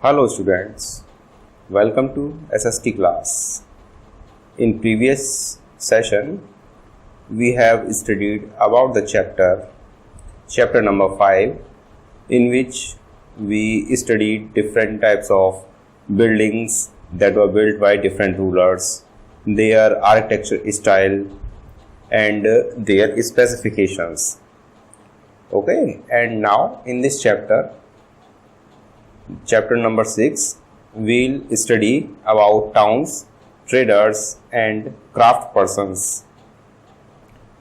Hello students, welcome to SST class. In previous session, we have studied about the chapter number 5, in which we studied different types of buildings that were built by different rulers, their architecture style and their specifications. Okay, and now in this chapter number 6, we'll study about towns, traders and craft persons.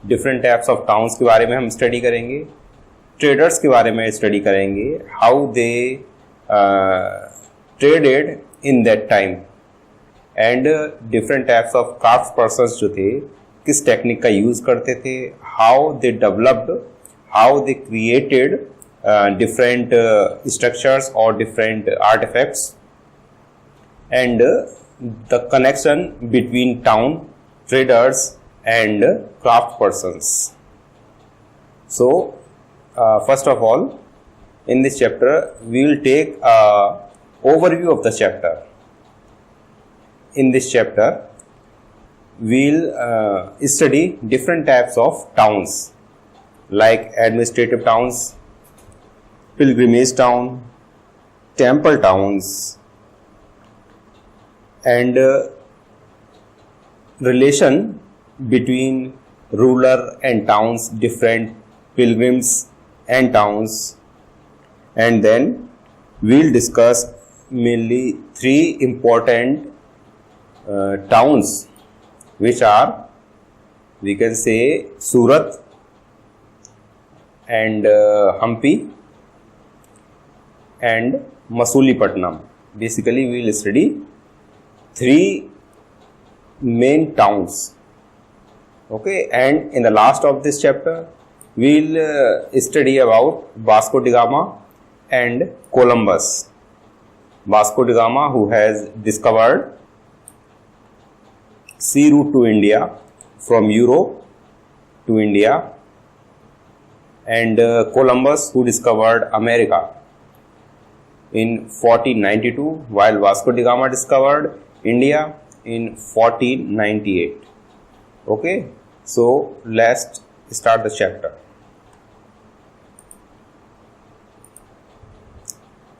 Different types of towns के बारे में हम study करेंगे, traders के बारे में study करेंगे, how they traded in that time and different types of craft persons जो थे किस टेक्निक का यूज़ करते थे, how they developed, how they created different structures or different artifacts and the connection between town, traders and craft persons. So first of all, in this chapter we will take a overview of the chapter. In this chapter we will study different types of towns like administrative towns, pilgrimage town, temple towns and relation between ruler and towns, different pilgrims and towns, and then we'll discuss mainly 3 important towns, which are, we can say, Surat and Hampi and Masulipatanam. Basically we will study 3 main towns. Okay, and in the last of this chapter we will study about Vasco da Gama and Columbus. Vasco da Gama, who has discovered sea route to India from Europe to India, and Columbus, who discovered America in 1492, while Vasco da Gama discovered India in 1498. Okay, so let's start the chapter.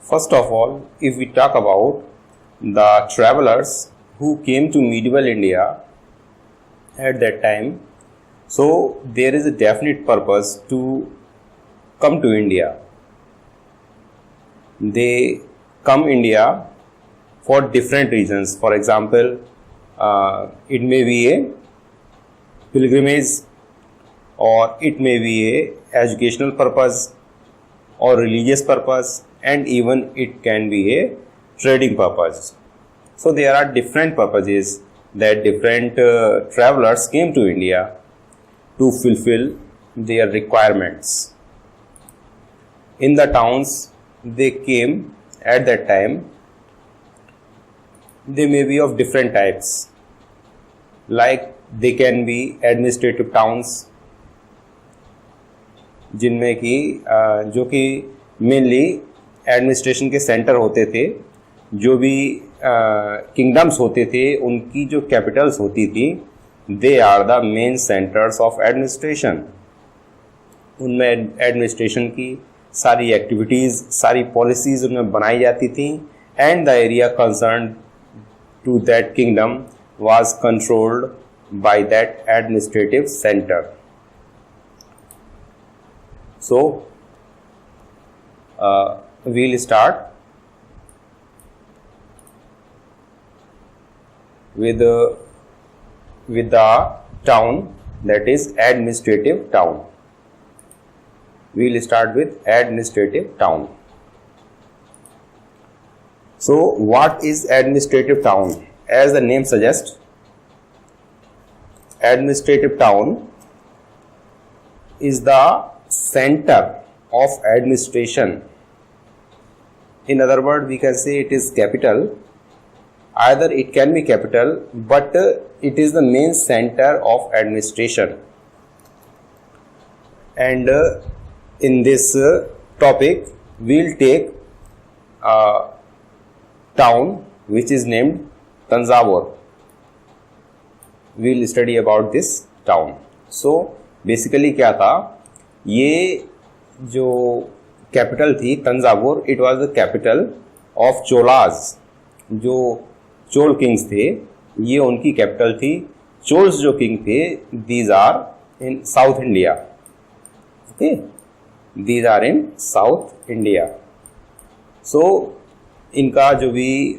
First of all, if we talk about the travelers who came to medieval India at that time, so there is a definite purpose to come to India. They come India for different reasons. For example, it may be a pilgrimage, or it may be a educational purpose or religious purpose, and even it can be a trading purpose. So there are different purposes that different travelers came to India to fulfill their requirements. In the towns they came at that time, they may be of different types, like they can be administrative towns, जिनमें कि जो कि mainly administration के centre होते थे, जो भी kingdoms होते थे उनकी जो कैपिटल्स होती थी, they are the main centres of administration. उनमें एडमिनिस्ट्रेशन की सारी एक्टिविटीज़, सारी पॉलिसीज़ उनमें बनाई जाती थी, and the area concern to that kingdom was controlled by that administrative centre. So we'll start with the town that is administrative town. We'll start with administrative town. So what is administrative town? As the name suggests, administrative town is the center of administration. In other words, we can say it is capital. Either it can be capital, but it is the main center of administration. And in this topic we'll take town which is named Tanjavur. We will study about this town. So basically क्या था, ये जो capital थी Thanjavur, it was the capital of Cholas. जो Chola Kings थे ये उनकी capital थी. चोल्स जो किंग थे, these are in South India. Okay, these are in South India. So इनका जो भी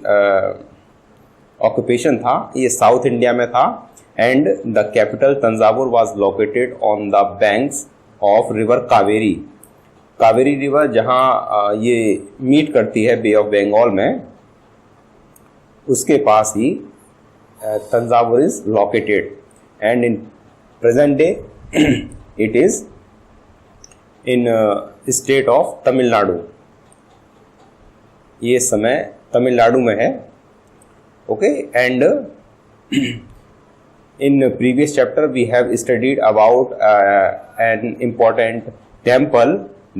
ऑक्यूपेशन था ये साउथ इंडिया में था. And the capital Thanjavur was located on the banks of river Kaveri. Kaveri river जहाँ ये मीट करती है बे ऑफ बंगाल में, उसके पास ही Thanjavur is located. And in present day it is in state of Tamil Nadu. ये समय तमिलनाडु में है. Okay, and in previous chapter we have studied about an important temple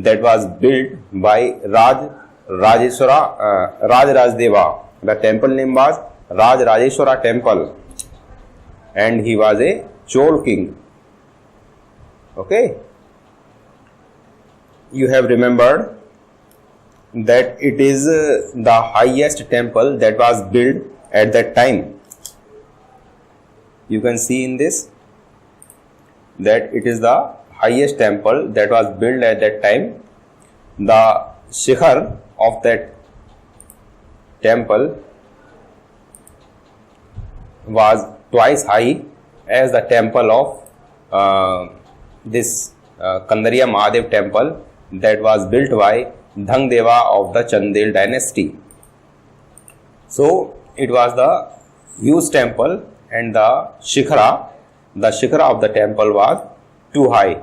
that was built by Rajrajadeva. The temple name was Rajrajeshwara temple and he was a Chol king. Okay, you have remembered that it is the highest temple that was built at that time. You can see in this that it is the highest temple that was built at that time. The shikhar of that temple was twice high as the temple of this Kandariya Mahadev temple that was built by Dhangdeva of the Chandel dynasty. So it was the huge temple. And the shikhara of the temple was too high.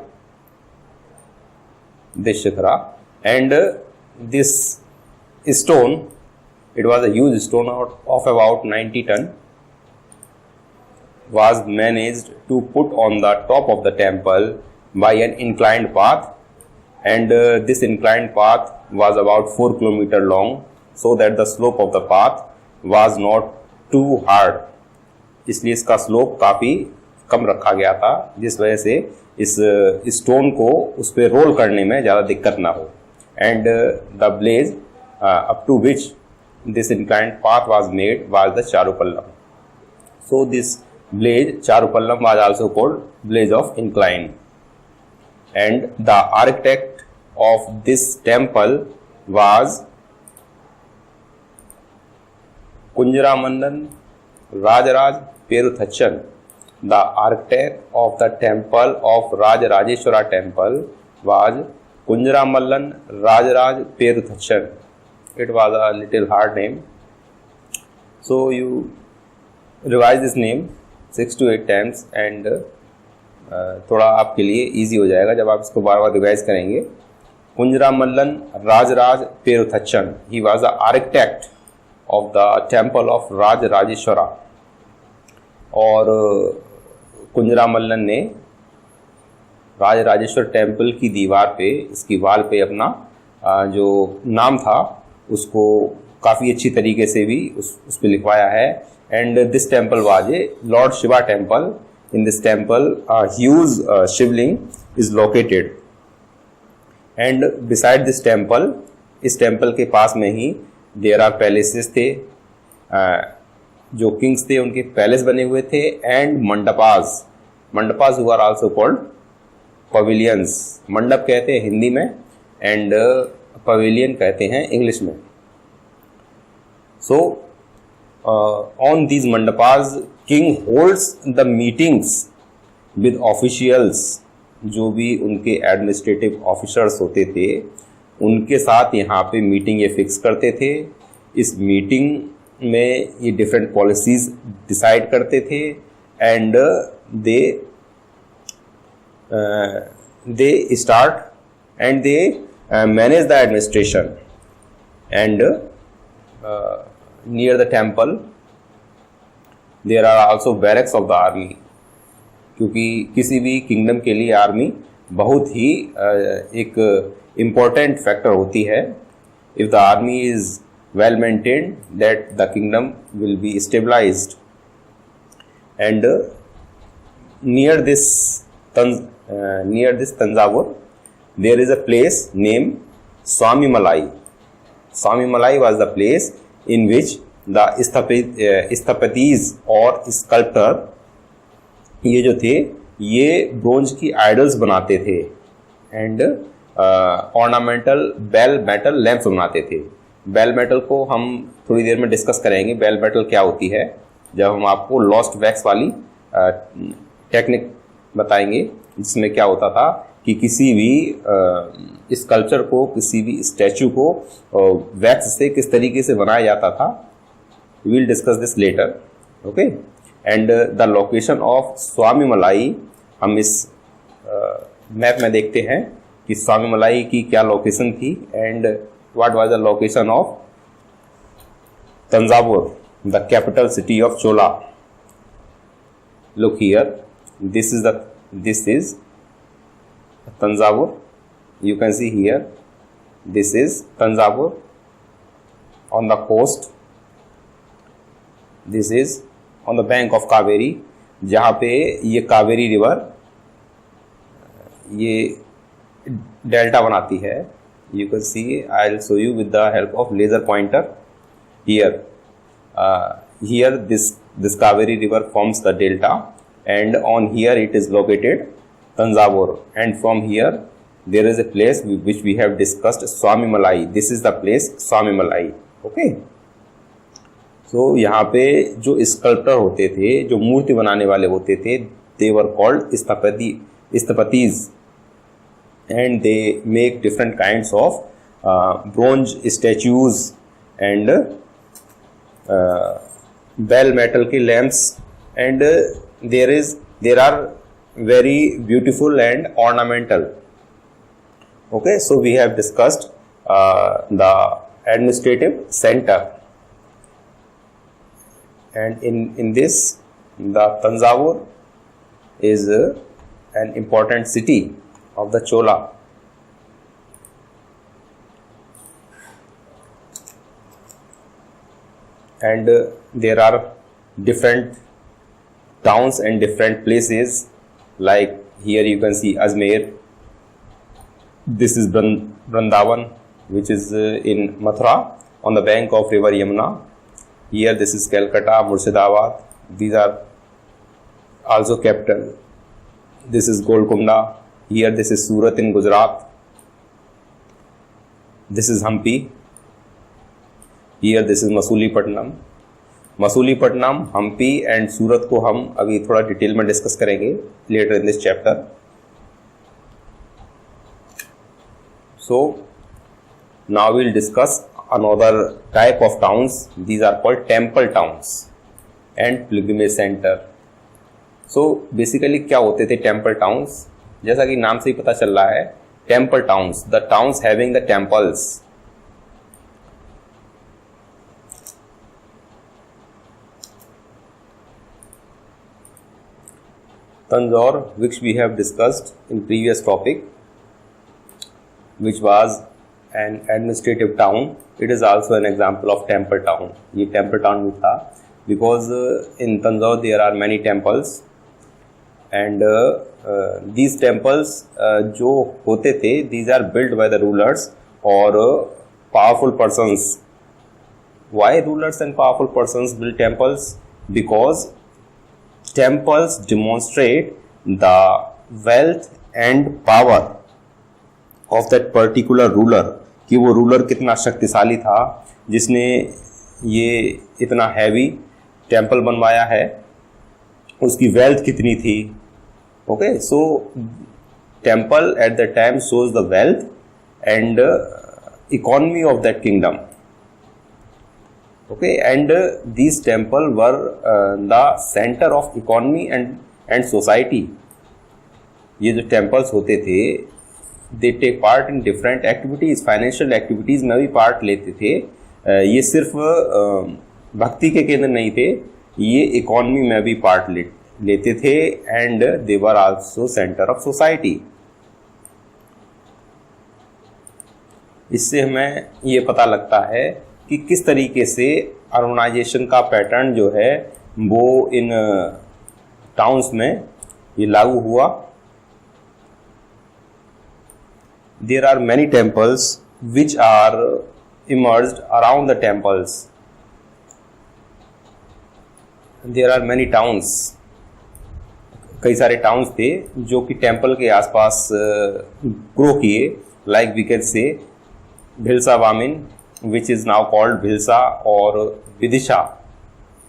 This shikhara, and this stone, it was a huge stone of about 90 ton, was managed to put on the top of the temple by an inclined path. And this inclined path was about 4 kilometers long, so that the slope of the path was not too hard. इसलिए इसका slope काफ़ी कम रखा गया था, जिस वजह से इस स्टोन को उस पर रोल करने में ज़्यादा दिक्कत ना हो. And the blaze up to which this inclined path was made was the Charupallam. So this blaze Charupallam was also called blaze of incline. And the architect of this temple was Kunjaramannan Rajaraj Peruthacchan. The architect of the temple of Rajrajeshwara temple was Kunjaramallan Rajaraj Peruthacchan. It was a little hard name, so you revise this name 6 to 8 times and थोड़ा आपके लिए easy हो जाएगा जब आप इसको बार बार revise करेंगे. Kunjaramallan Rajaraj Peruthacchan. He was the architect of the temple of Rajrajeshwara. और कुंजरामल्लन ने राजराजेश्वर टेम्पल की दीवार पे, इसकी वाल पे अपना जो नाम था उसको काफ़ी अच्छी तरीके से भी उस पर लिखवाया है. And this temple was a Lord Shiva temple. In this temple huge Shivling is located. And beside this temple, इस टेम्पल के पास में ही देयर आर पैलेसेस थे. जो किंग्स थे उनके पैलेस बने हुए थे. And mandapas who are also called pavilions. मंडप कहते हैं हिंदी में एंड पवेलियन कहते हैं इंग्लिश में. So on these mandapas king holds the meetings with officials. जो भी उनके एडमिनिस्ट्रेटिव ऑफिसर्स होते थे उनके साथ यहाँ पे मीटिंग ये फिक्स करते थे. इस मीटिंग में ये डिफरेंट पॉलिसीज डिसाइड करते थे. And they start and they manage the administration. And near the temple there are also barracks of the army. क्योंकि किसी भी किंगडम के लिए आर्मी बहुत ही एक इम्पोर्टेंट फैक्टर होती है. If the army is well maintained, that the kingdom will be stabilized. And near this Tanjavur there is a place named Swamimalai. Swamimalai was the place in which the स्थपतिज और sculptor ये जो थे ये bronze की idols बनाते थे and ornamental bell metal lamps बनाते थे. बेल मेटल को हम थोड़ी देर में डिस्कस करेंगे. बेल मेटल क्या होती है जब हम आपको लॉस्ट वैक्स वाली टेक्निक बताएंगे, जिसमें क्या होता था कि किसी भी स्कल्पचर को, किसी भी स्टैचू को वैक्स से किस तरीके से बनाया जाता था. We will discuss this later. Okay. And the location of Swamimalai, हम इस मैप में देखते हैं कि स्वामीमलाई की क्या लोकेशन थी and what was the location of Thanjavur, the capital city of Chola. Look here, this is Tanjavur. You can see here, this is Tanjavur on the coast. This is on the bank of Kaveri, जहाँ पे ये Kaveri river ये delta बनाती है. You can see, I'll show you with the help of laser pointer. Here this Kaveri river forms the delta, and on here it is located Tanjavur, and from here there is a place which we have discussed, Swamimalai. This is the place Swamimalai. Okay. So यहाँ पे जो sculptor होते थे, जो मूर्ति बनाने वाले होते थे, they were called स्थपतिज, and they make different kinds of bronze statues and bell metal की lamps, and there are very beautiful and ornamental. Okay. So we have discussed the administrative centre, and in this the Thanjavur is an important city of the Chola. And there are different towns and different places, like here you can see Ajmer. This is Vrindavan, which is in Mathura on the bank of river Yamuna. Here this is Calcutta, Murshidabad. These are also capital. This is Golconda. Here this is Surat in Gujarat. This is Hampi. Here this is Masulipatanam. Masulipatnam, Hampi and Surat को हम अभी थोड़ा detail में discuss करेंगे later in this chapter. So now we will discuss another type of towns. These are called temple towns and pilgrimage centre. So basically क्या होते थे temple towns? जैसा कि नाम से ही पता चल रहा है, temple towns, the towns having the temples. Tanjore, which we have discussed in previous topic, which was an administrative town, it is also an example of temple town. ये temple town भी था because in Tanjore there are many temples, and these temples जो होते थे, these are built by the rulers or powerful persons. Why rulers and powerful persons build temples? Because temples demonstrate the wealth and power of that particular ruler, कि वो ruler कितना शक्तिशाली था जिसने ये इतना हैवी टेम्पल बनवाया है, उसकी वेल्थ कितनी थी. Okay. So temple at the time shows the wealth and economy of that kingdom. Okay, and these temples were the center of economy and society. ये जो temples होते थे, they take part in different activities, financial activities में भी part लेते थे. ये सिर्फ भक्ति के केंद्र नहीं थे, ये economy में भी part लेते थे, and they were also center of society. इससे हमें ये पता लगता है कि किस तरीके से अर्बनाइजेशन का पैटर्न जो है वो इन टाउन्स में ये लागू हुआ। There are many temples which are emerged around the temples. There are many towns, कई सारे टाउन्स थे जो कि टेम्पल के आसपास ग्रो किए। Like we can say Bhilsa वामिन which is now called Bhilsa, और विदिशा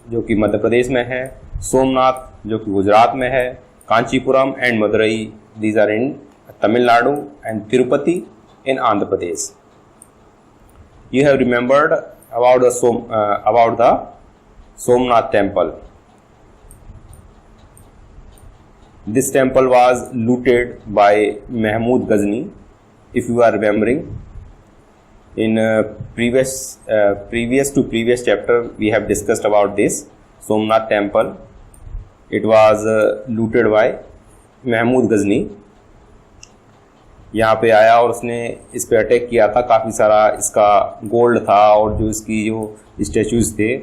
जो कि मध्य प्रदेश में है, सोमनाथ जो कि गुजरात में है, Kanchipuram and Madurai these are in Tamil Nadu, and Tirupati in Andhra Pradesh. You have remembered about the Somnath temple. This temple was looted by Mahmud Ghazni, if you are remembering. In previous chapter we have discussed about this Somnath temple. It was looted by Mahmud Ghazni. यहाँ पे आया और उसने इस पे attack किया था। काफ़ी सारा इसका गोल्ड था और जो इसकी जो स्टैचूज थे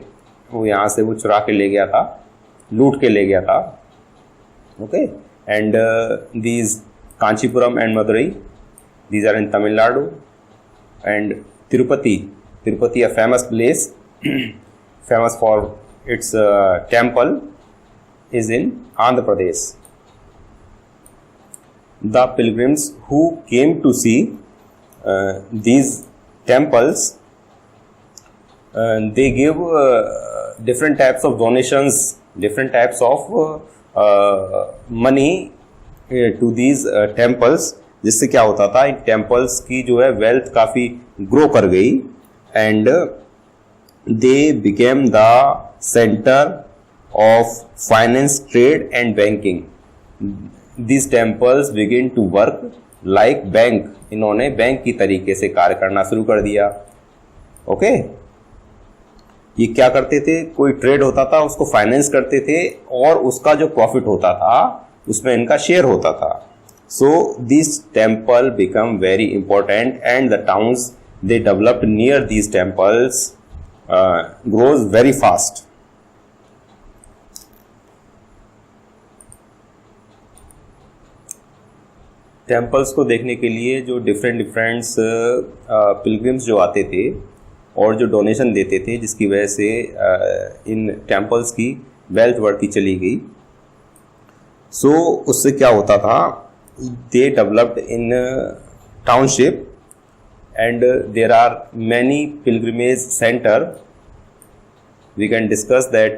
वो यहाँ से वो चुरा के ले गया था, लूट के ले गया था। Okay, and these Kanchipuram and Madurai, these are in Tamil Nadu, and Tirupati, a famous place, famous for its temple, is in Andhra Pradesh. The pilgrims who came to see these temples, they give different types of donations, different types of money to these temples, जिससे क्या होता था in temples की जो है wealth काफ़ी grow कर गई, and they became the centre of finance, trade and banking. These temples begin to work like bank. इन्होंने बैंक की तरीके से कार्य करना शुरू कर दिया। ओके, ये क्या करते थे, कोई ट्रेड होता था उसको फाइनेंस करते थे और उसका जो प्रॉफिट होता था उसमें इनका शेयर होता था। So this temple become very important and the towns they developed near these temples grows very fast. Temples को देखने के लिए जो डिफरेंट पिलग्रिम्स जो आते थे और जो डोनेशन देते थे, जिसकी वजह से इन टेम्पल्स की वेल्थ बढ़ती चली गई। सो उससे क्या होता था, they developed in township and there are many pilgrimage centre. We can discuss that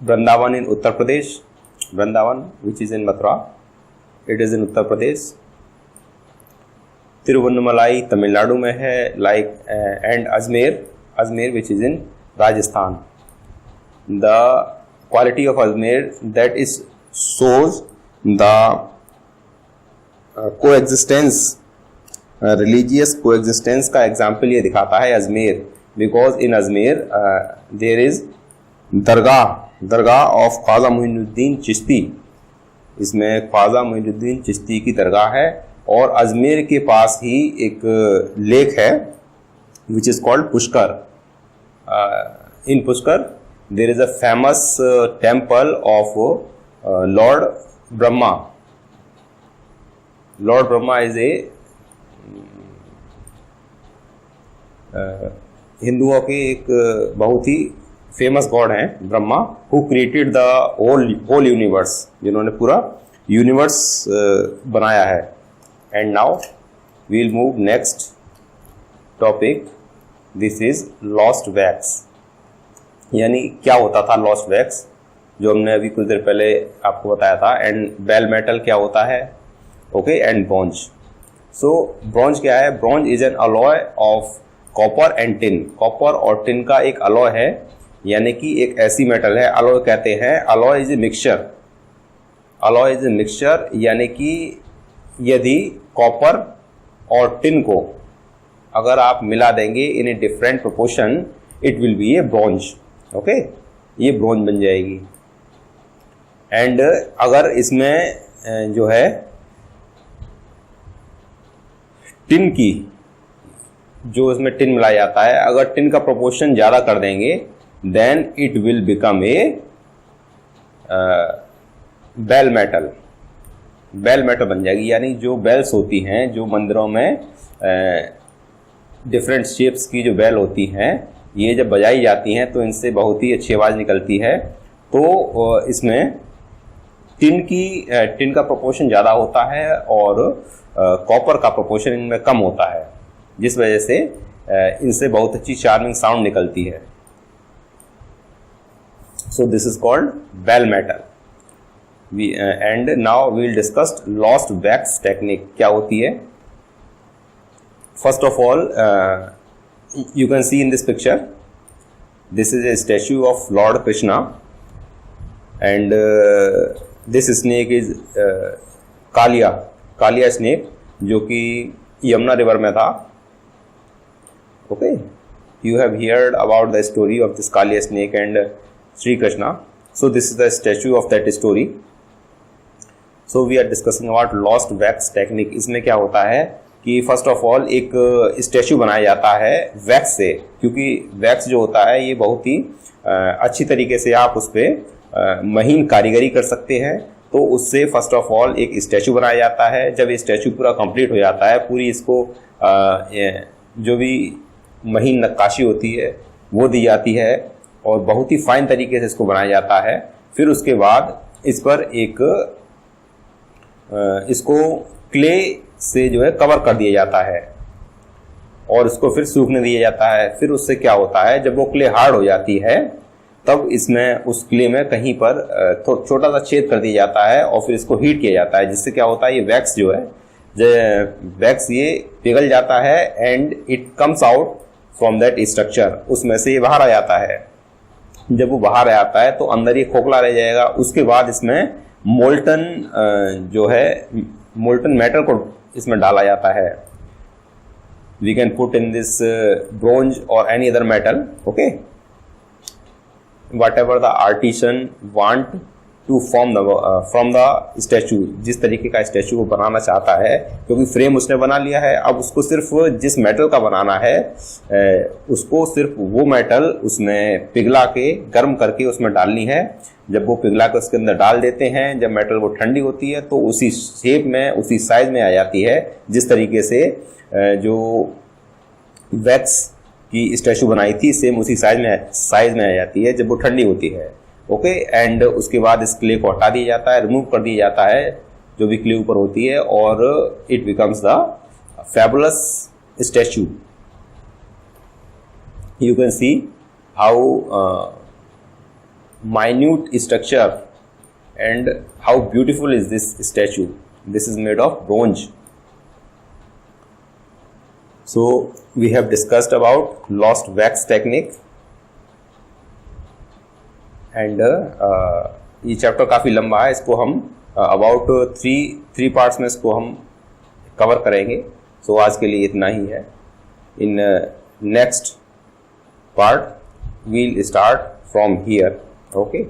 Vrindavan in Uttar Pradesh, Vrindavan which is in Mathura, it is in Uttar Pradesh. Tiruvannamalai Tamil Nadu में है, like and Ajmer which is in Rajasthan. The quality of Ajmer that is shows the coexistence, religious coexistence का example ये दिखाता है Ajmer, because in Ajmer there is dargah of Khwaja Moinuddin Chishti. इसमें ख्वाजा मोइनुद्दीन चिश्ती की दरगाह है, और अजमेर के पास ही एक लेक है which is called Pushkar. In Pushkar there is a famous temple of lord Brahma. Lord Brahma is a हिंदुओं के एक बहुत ही फेमस गॉड हैं Brahma, who created the whole universe, जिन्होंने पूरा यूनिवर्स बनाया है। And now we will move next topic, this is lost wax. यानी क्या होता था लॉस्ट वैक्स, जो हमने अभी कुछ देर पहले आपको बताया था। एंड बेल मेटल क्या होता है, okay, and bronze. So bronze क्या है, bronze is an alloy of copper and tin. Copper और टिन का एक अलॉय है, यानी कि एक ऐसी मेटल है, अलॉय कहते हैं। Alloy is a mixture, alloy is a mixture, यानी कि यदि कॉपर और टिन को अगर आप मिला देंगे in a different proportion, it will be a bronze. Okay, ये ब्रॉन्ज बन जाएगी। एंड अगर इसमें जो है टिन की जो इसमें टिन मिलाया जाता है, अगर टिन का प्रोपोर्शन ज़्यादा कर देंगे then it will become a bell metal. Bell metal बन जाएगी, यानी जो बेल्स होती हैं, जो मंदिरों में डिफरेंट शेप्स की जो बेल होती हैं, ये जब बजाई जाती हैं तो इनसे बहुत ही अच्छी आवाज़ निकलती है। तो इसमें टिन का प्रोपोर्शन ज़्यादा होता है और कॉपर का प्रोपोर्शन इनमें कम होता है, जिस वजह से इनसे बहुत अच्छी चार्मिंग साउंड निकलती है। So this is called bell metal. And now we will discuss lost wax technique क्या होती है। First of all, you can see in this picture, this is a statue of Lord Krishna, and this snake is Kaliya snake, जो कि Yamuna river में था। Okay, you have heard about the story of this Kaliya snake and Sri Krishna. So this is the statue of that story. So we are discussing about lost wax technique. इसमें क्या होता है कि first of all एक statue बनाया जाता है wax से, क्योंकि वैक्स जो होता है ये बहुत ही अच्छी तरीके से आप उस पर महीन कारीगरी कर सकते हैं। तो उससे फर्स्ट ऑफ ऑल एक स्टैचू बनाया जाता है। जब ये स्टैचू पूरा कंप्लीट हो जाता है, पूरी इसको जो भी महीन नक्काशी होती है वो दी जाती है और बहुत ही फाइन तरीके से इसको बनाया जाता है। फिर उसके बाद इस पर एक इसको क्ले से जो है कवर कर दिया जाता है और इसको फिर सूखने दिया जाता है। फिर उससे क्या होता है, जब वो क्ले हार्ड हो जाती है तब इसमें उस क्ले में कहीं पर छोटा सा छेद कर दिया जाता है और फिर इसको हीट किया जाता है, जिससे क्या होता है ये वैक्स जो है वैक्स ये पिघल जाता है and it comes out from that structure. उसमें से ये बाहर आ जाता है। जब वो बाहर आ जाता है तो अंदर ये खोखला रह जाएगा। उसके बाद इसमें मोल्टन मेटल को इसमें डाला जाता है। We can put in this bronze और any other metal, okay, whatever the artisan want to from the statue. जिस तरीके का स्टैचू वो बनाना चाहता है, क्योंकि फ्रेम उसने बना लिया है, अब उसको सिर्फ जिस मेटल का बनाना है उसको सिर्फ वो मेटल उसमें पिघला के गर्म करके उसमें डालनी है। जब वो पिघला के उसके अंदर डाल देते हैं, जब मेटल वो ठंडी होती है तो उसी शेप में उसी साइज में आ जाती है जिस तरीके से जो वैक्स की स्टैचू बनाई थी, सेम उसी साइज में आ जाती है जब वो ठंडी होती है। ओके, एंड उसके बाद इस क्ले को हटा दिया जाता है, रिमूव कर दिया जाता है जो भी क्ले ऊपर होती है, और it becomes the fabulous statue. You can see how minute structure and how beautiful is this statue. This is made of bronze. So we have discussed about lost wax technique and ये chapter काफ़ी लंबा है, इसको हम about three parts में इसको हम cover करेंगे। सो आज के लिए इतना ही है। In next part we'll start from here. Okay.